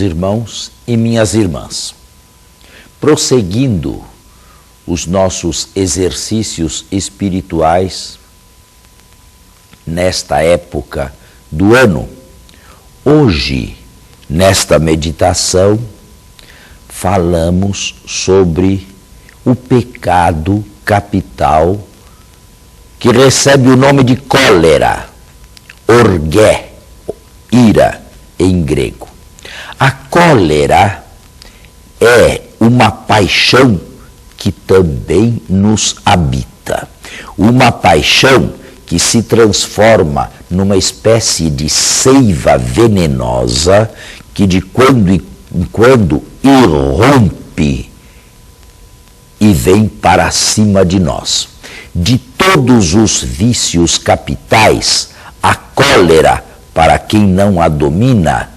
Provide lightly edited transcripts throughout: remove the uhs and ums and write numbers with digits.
irmãos e minhas irmãs. Prosseguindo os nossos exercícios espirituais nesta época do ano, hoje, nesta meditação, falamos sobre o pecado capital que recebe o nome de cólera, orgé, ira em grego. A cólera é uma paixão que também nos habita. Uma paixão que se transforma numa espécie de seiva venenosa que de quando em quando irrompe e vem para cima de nós. De todos os vícios capitais, a cólera, para quem não a domina,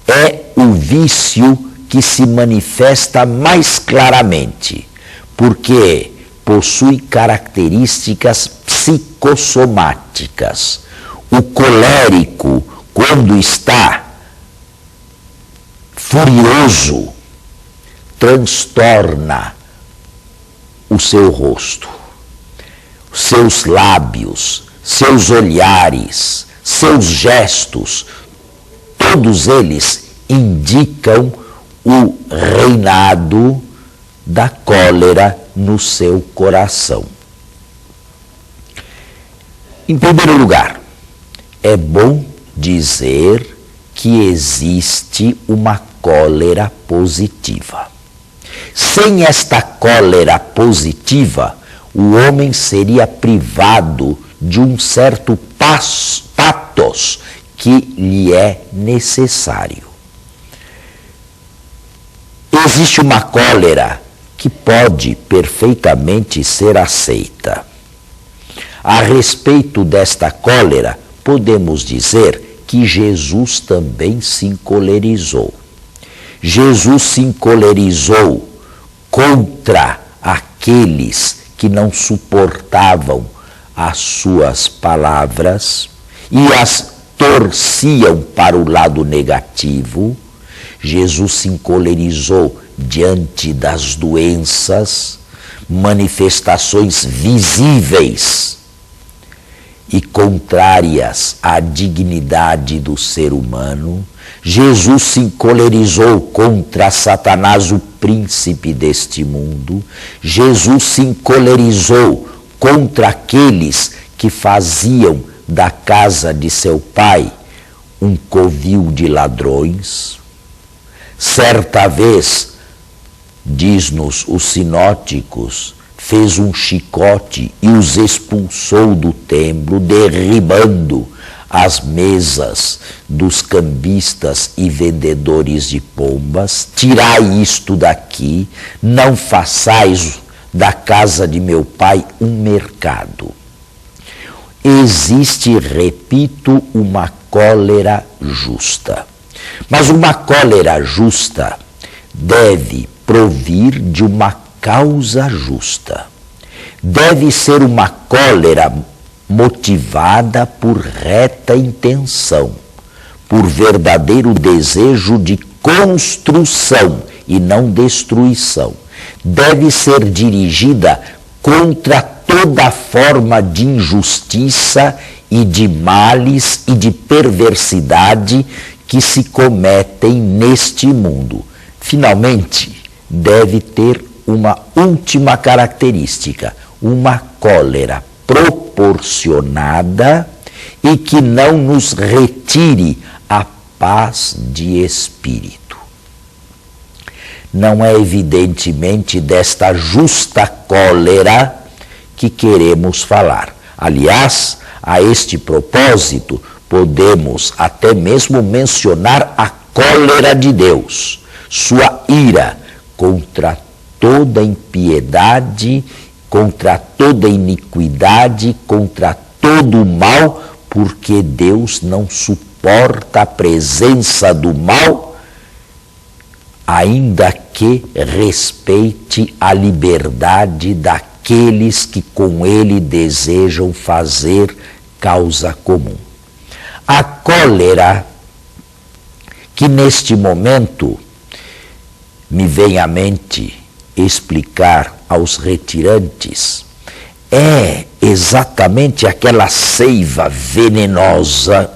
é o vício que se manifesta mais claramente, porque possui características psicossomáticas. O colérico, quando está furioso, transtorna o seu rosto, seus lábios, seus olhares, seus gestos, todos eles indicam o reinado da cólera no seu coração. Em primeiro lugar, é bom dizer que existe uma cólera positiva. Sem esta cólera positiva, o homem seria privado de um certo pathos que lhe é necessário. Existe uma cólera que pode perfeitamente ser aceita. A respeito desta cólera, podemos dizer que Jesus também se encolerizou. Jesus se encolerizou contra aqueles que não suportavam as suas palavras e as torciam para o lado negativo. Jesus se encolerizou diante das doenças, manifestações visíveis e contrárias à dignidade do ser humano. Jesus se encolerizou contra Satanás, o príncipe deste mundo. Jesus se encolerizou contra aqueles que faziam da casa de seu pai um covil de ladrões. Certa vez, diz-nos os sinóticos, fez um chicote e os expulsou do templo, derribando as mesas dos cambistas e vendedores de pombas. Tirai isto daqui, não façais da casa de meu pai um mercado. Existe, repito, uma cólera justa. Mas uma cólera justa deve provir de uma causa justa. Deve ser uma cólera motivada por reta intenção, por verdadeiro desejo de construção e não destruição. Deve ser dirigida contra toda forma de injustiça e de males e de perversidade que se cometem neste mundo. Finalmente, deve ter uma última característica, uma cólera proporcionada e que não nos retire a paz de espírito. Não é evidentemente desta justa cólera que queremos falar. Aliás, a este propósito, podemos até mesmo mencionar a cólera de Deus, sua ira contra toda impiedade, contra toda iniquidade, contra todo o mal, porque Deus não suporta a presença do mal, ainda que respeite a liberdade daqueles que com ele desejam fazer causa comum. A cólera que neste momento me vem à mente explicar aos retirantes é exatamente aquela seiva venenosa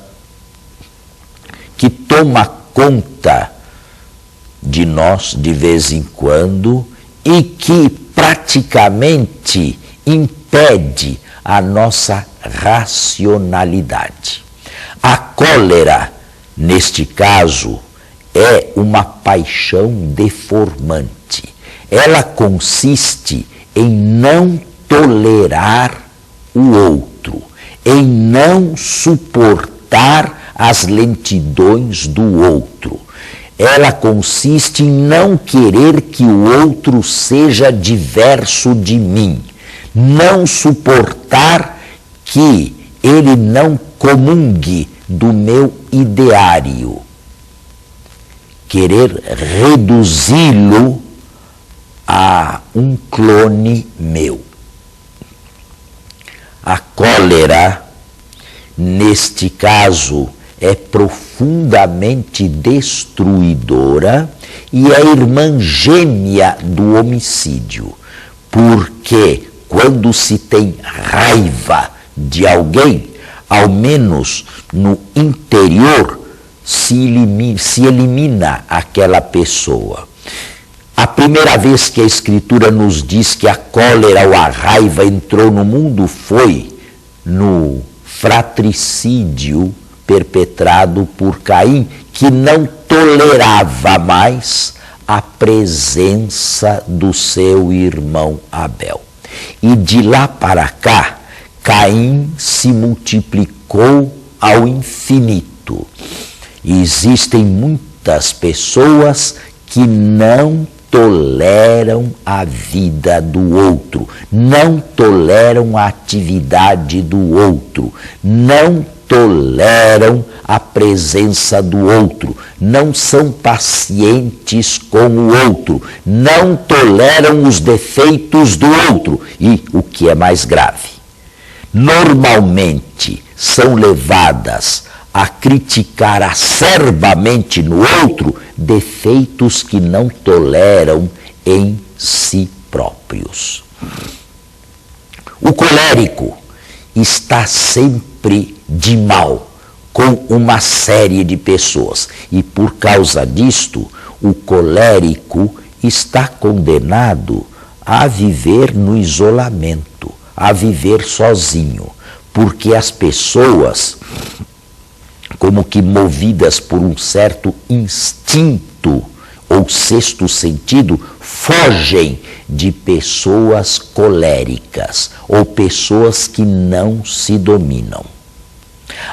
que toma conta de nós de vez em quando e que praticamente impede a nossa racionalidade. A cólera, neste caso, é uma paixão deformante. Ela consiste em não tolerar o outro, em não suportar as lentidões do outro. Ela consiste em não querer que o outro seja diverso de mim, não suportar que ele não comungue do meu ideário, querer reduzi-lo a um clone meu. A cólera, neste caso, é profundamente destruidora e é irmã gêmea do homicídio, porque quando se tem raiva de alguém, ao menos no interior, se elimina aquela pessoa. A primeira vez que a Escritura nos diz que a cólera ou a raiva entrou no mundo foi no fratricídio perpetrado por Caim, que não tolerava mais a presença do seu irmão Abel. E de lá para cá, Caim se multiplicou ao infinito. E existem muitas pessoas que não toleram a vida do outro, não toleram a atividade do outro, não toleram a presença do outro, não são pacientes com o outro, não toleram os defeitos do outro e, o que é mais grave, normalmente são levadas a criticar acerbamente no outro defeitos que não toleram em si próprios. O colérico está sempre de mal com uma série de pessoas e, por causa disto, o colérico está condenado a viver no isolamento, a viver sozinho, porque as pessoas, como que movidas por um certo instinto ou sexto sentido, fogem de pessoas coléricas ou pessoas que não se dominam.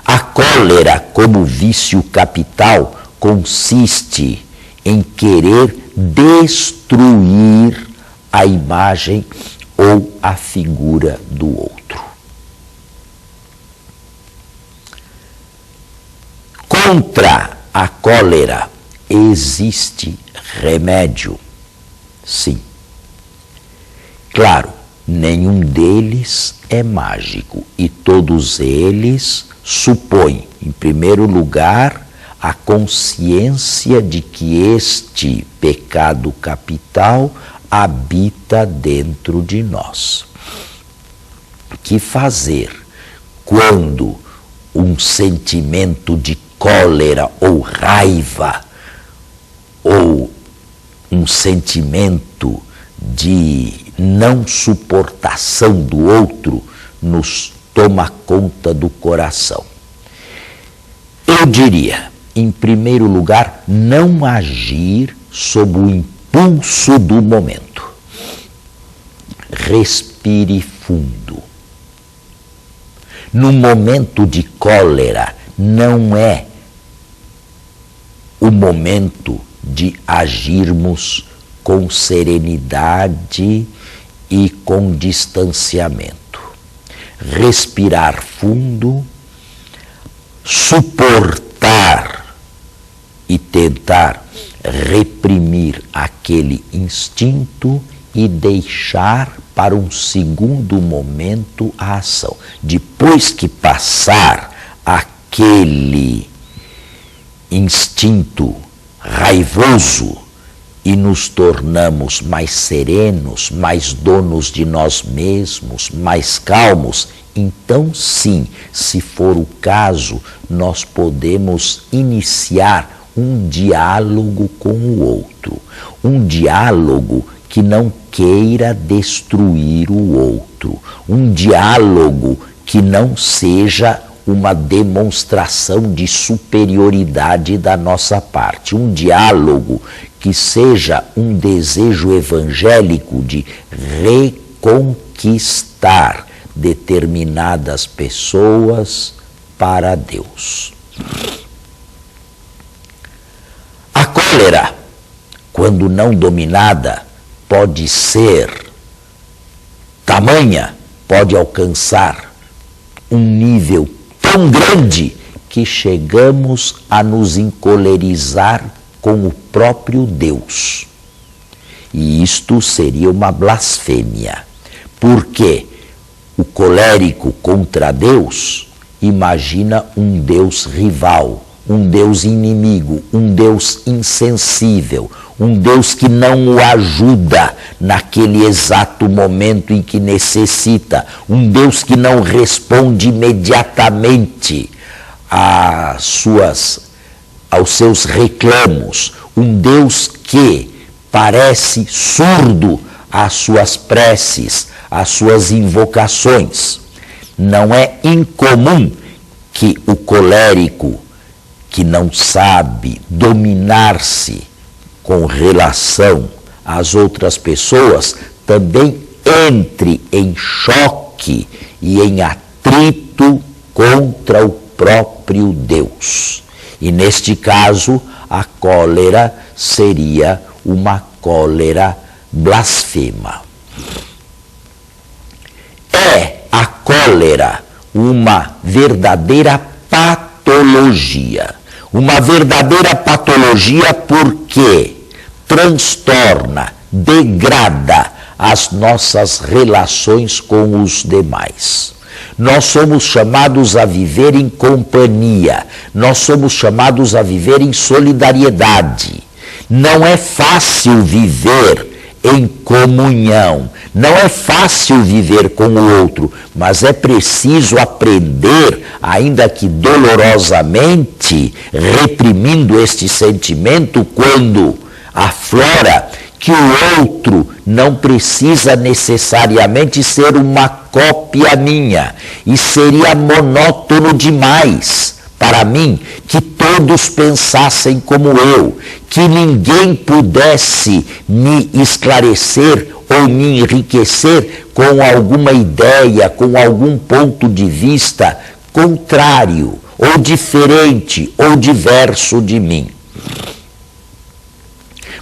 A cólera, como vício capital, consiste em querer destruir a imagem ou a figura do outro. Contra a cólera existe remédio? Sim. Claro, nenhum deles é mágico e todos eles supõem, em primeiro lugar, a consciência de que este pecado capital habita dentro de nós. Que fazer quando um sentimento de cólera ou raiva ou um sentimento de não suportação do outro nos toma conta do coração? Eu diria, em primeiro lugar, não agir sob o impulso do momento. Respire fundo. No momento de cólera, não é o momento de agirmos com serenidade e com distanciamento. Respirar fundo, suportar e tentar reprimir aquele instinto e deixar para um segundo momento a ação. Depois que passar aquele instinto raivoso e nos tornamos mais serenos, mais donos de nós mesmos, mais calmos, então sim, se for o caso, nós podemos iniciar um diálogo com o outro. Um diálogo que não queira destruir o outro. Um diálogo que não seja uma demonstração de superioridade da nossa parte. Um diálogo que seja um desejo evangélico de reconquistar determinadas pessoas para Deus. A cólera, quando não dominada, pode ser tamanha, pode alcançar um nível tão grande que chegamos a nos encolerizar com o próprio Deus. E isto seria uma blasfêmia, porque o colérico contra Deus imagina um Deus rival, um Deus inimigo, um Deus insensível, um Deus que não o ajuda naquele exato momento em que necessita, um Deus que não responde imediatamente aos seus reclamos, um Deus que parece surdo às suas preces, às suas invocações. Não é incomum que o colérico, que não sabe dominar-se com relação às outras pessoas, também entre em choque e em atrito contra o próprio Deus. E neste caso, a cólera seria uma cólera blasfema. É a cólera uma verdadeira patologia. Uma verdadeira patologia porque transtorna, degrada as nossas relações com os demais. Nós somos chamados a viver em companhia, nós somos chamados a viver em solidariedade. Não é fácil viver em comunhão, não é fácil viver com o outro, mas é preciso aprender, ainda que dolorosamente, reprimindo este sentimento quando aflora, que o outro não precisa necessariamente ser uma cópia minha, e seria monótono demais para mim que todos pensassem como eu, que ninguém pudesse me esclarecer ou me enriquecer com alguma ideia, com algum ponto de vista contrário, ou diferente, ou diverso de mim.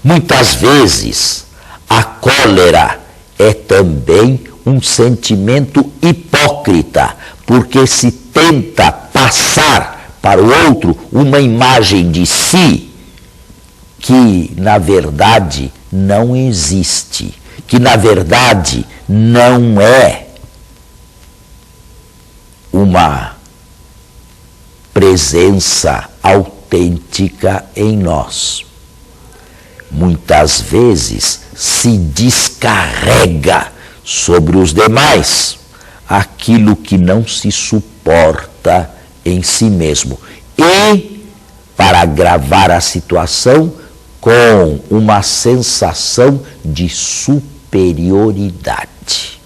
Muitas vezes, a cólera é também um sentimento hipócrita, porque se tenta passar para o outro uma imagem de si que, na verdade, não existe, que, na verdade, não é uma presença autêntica em nós. Muitas vezes se descarrega sobre os demais aquilo que não se suporta em si mesmo. E, para agravar a situação, com uma sensação de superioridade.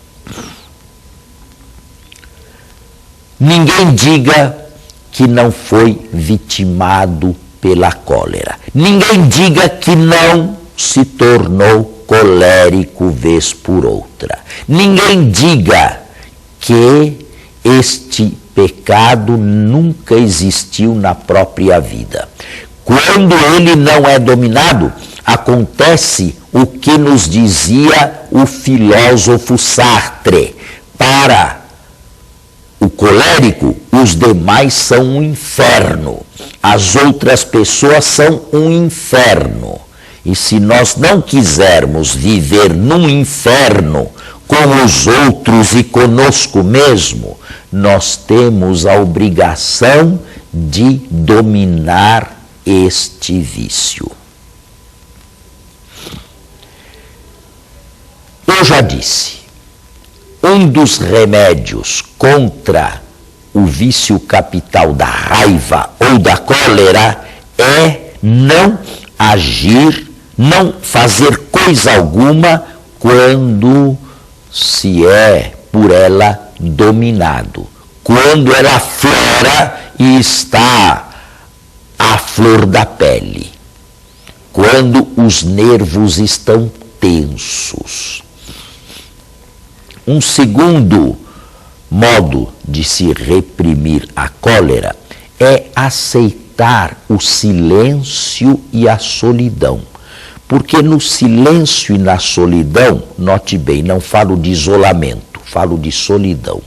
Ninguém diga que não foi vitimado pela cólera. Ninguém diga que não se tornou colérico vez por outra. Ninguém diga que este pecado nunca existiu na própria vida. Quando ele não é dominado, acontece o que nos dizia o filósofo Sartre. Para o colérico, os demais são um inferno. As outras pessoas são um inferno. E se nós não quisermos viver num inferno com os outros e conosco mesmo, nós temos a obrigação de dominar este vício. Eu já disse, um dos remédios contra o vício capital da raiva ou da cólera é não agir, não fazer coisa alguma quando se é por ela dominado, quando ela aflora e está à flor da pele, quando os nervos estão tensos. Um segundo modo de se reprimir a cólera é aceitar o silêncio e a solidão. Porque no silêncio e na solidão, note bem, não falo de isolamento, falo de solidão,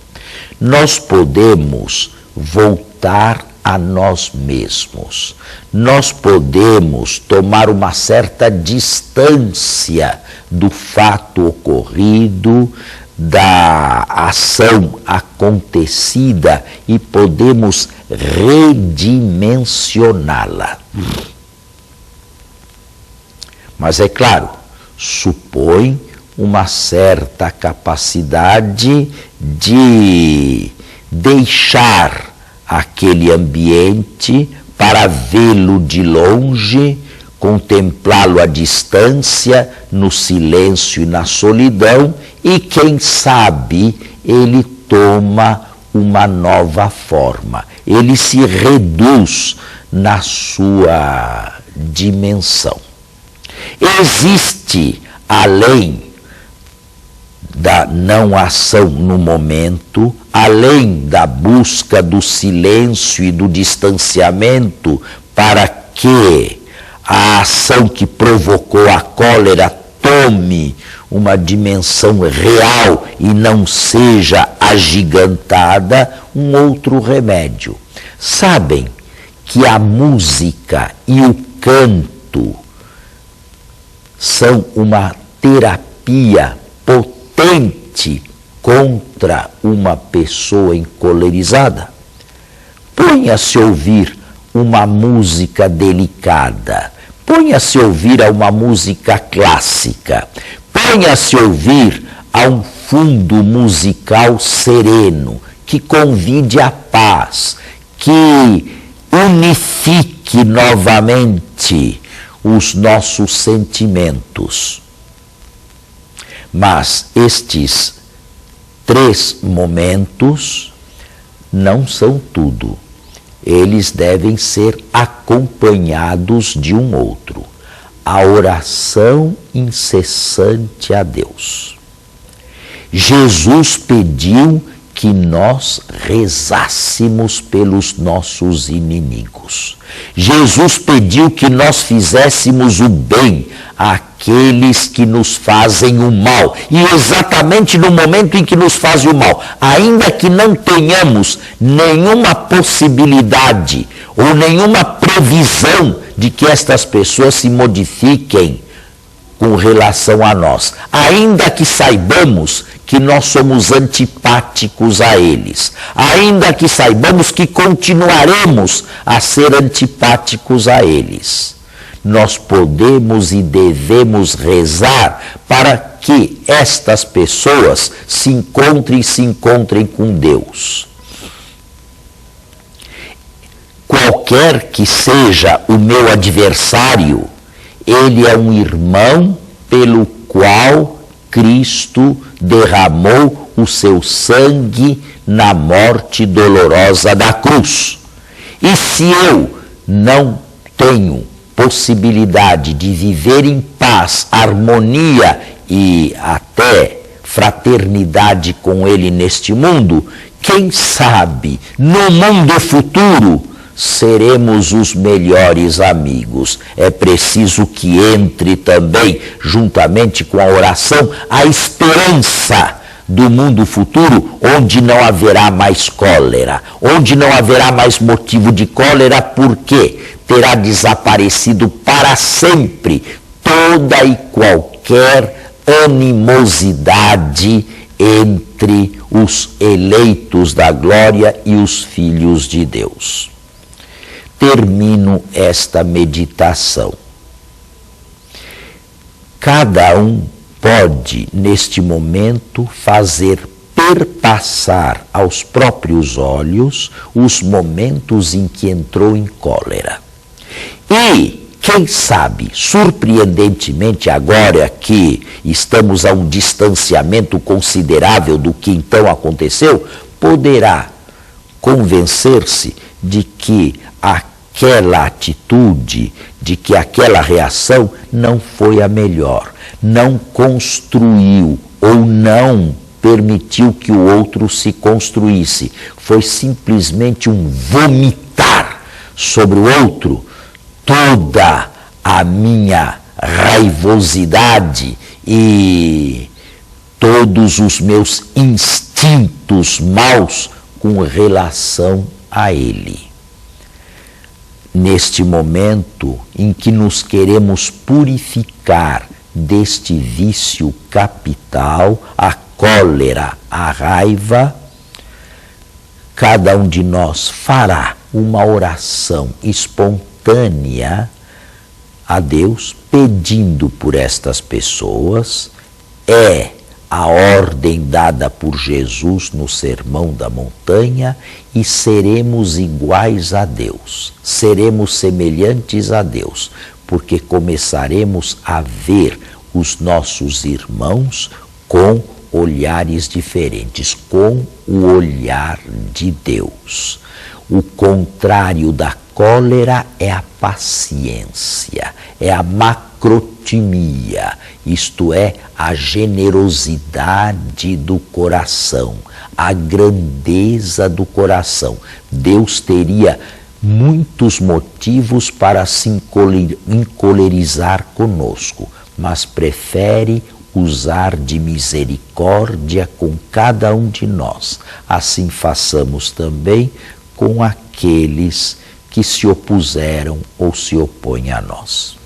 nós podemos voltar a nós mesmos. Nós podemos tomar uma certa distância do fato ocorrido, da ação acontecida e podemos redimensioná-la. Mas é claro, supõe uma certa capacidade de deixar aquele ambiente para vê-lo de longe, contemplá-lo à distância, no silêncio e na solidão, e quem sabe ele toma uma nova forma, ele se reduz na sua dimensão. Existe, além da não ação no momento, além da busca do silêncio e do distanciamento para que a ação que provocou a cólera tome uma dimensão real e não seja agigantada, um outro remédio. Sabem que a música e o canto são uma terapia potente contra uma pessoa encolerizada? Ponha-se a ouvir uma música delicada, ponha-se a ouvir a uma música clássica, ponha-se a ouvir a um fundo musical sereno, que convide à paz, que unifique novamente os nossos sentimentos. Mas estes 3 momentos não são tudo. Eles devem ser acompanhados de um outro. A oração incessante a Deus. Jesus pediu que nós rezássemos pelos nossos inimigos. Jesus pediu que nós fizéssemos o bem àqueles que nos fazem o mal. E exatamente no momento em que nos fazem o mal, ainda que não tenhamos nenhuma possibilidade ou nenhuma previsão de que estas pessoas se modifiquem com relação a nós, ainda que saibamos que nós somos antipáticos a eles, ainda que saibamos que continuaremos a ser antipáticos a eles, nós podemos e devemos rezar para que estas pessoas se encontrem com Deus. Qualquer que seja o meu adversário, ele é um irmão pelo qual Cristo derramou o seu sangue na morte dolorosa da cruz. E se eu não tenho possibilidade de viver em paz, harmonia e até fraternidade com ele neste mundo, quem sabe no mundo futuro seremos os melhores amigos. É preciso que entre também, juntamente com a oração, a esperança do mundo futuro, onde não haverá mais cólera, onde não haverá mais motivo de cólera, porque terá desaparecido para sempre toda e qualquer animosidade entre os eleitos da glória e os filhos de Deus. termino esta meditação. Cada um pode, neste momento, fazer perpassar aos próprios olhos os momentos em que entrou em cólera. E, quem sabe, surpreendentemente, agora que estamos a um distanciamento considerável do que então aconteceu, poderá convencer-se de que aquela atitude, de que aquela reação não foi a melhor, não construiu ou não permitiu que o outro se construísse. Foi simplesmente um vomitar sobre o outro toda a minha raivosidade e todos os meus instintos maus com relação a ele. Neste momento em que nos queremos purificar deste vício capital, a cólera, a raiva, cada um de nós fará uma oração espontânea a Deus, pedindo por estas pessoas. É a ordem dada por Jesus no Sermão da Montanha, e seremos iguais a Deus, seremos semelhantes a Deus, porque começaremos a ver os nossos irmãos com olhares diferentes, com o olhar de Deus. O contrário da cólera é a paciência, é a macrotimia, isto é, a generosidade do coração, a grandeza do coração. Deus teria muitos motivos para se encolerizar conosco, mas prefere usar de misericórdia com cada um de nós. Assim façamos também com aqueles que se opuseram ou se opõem a nós.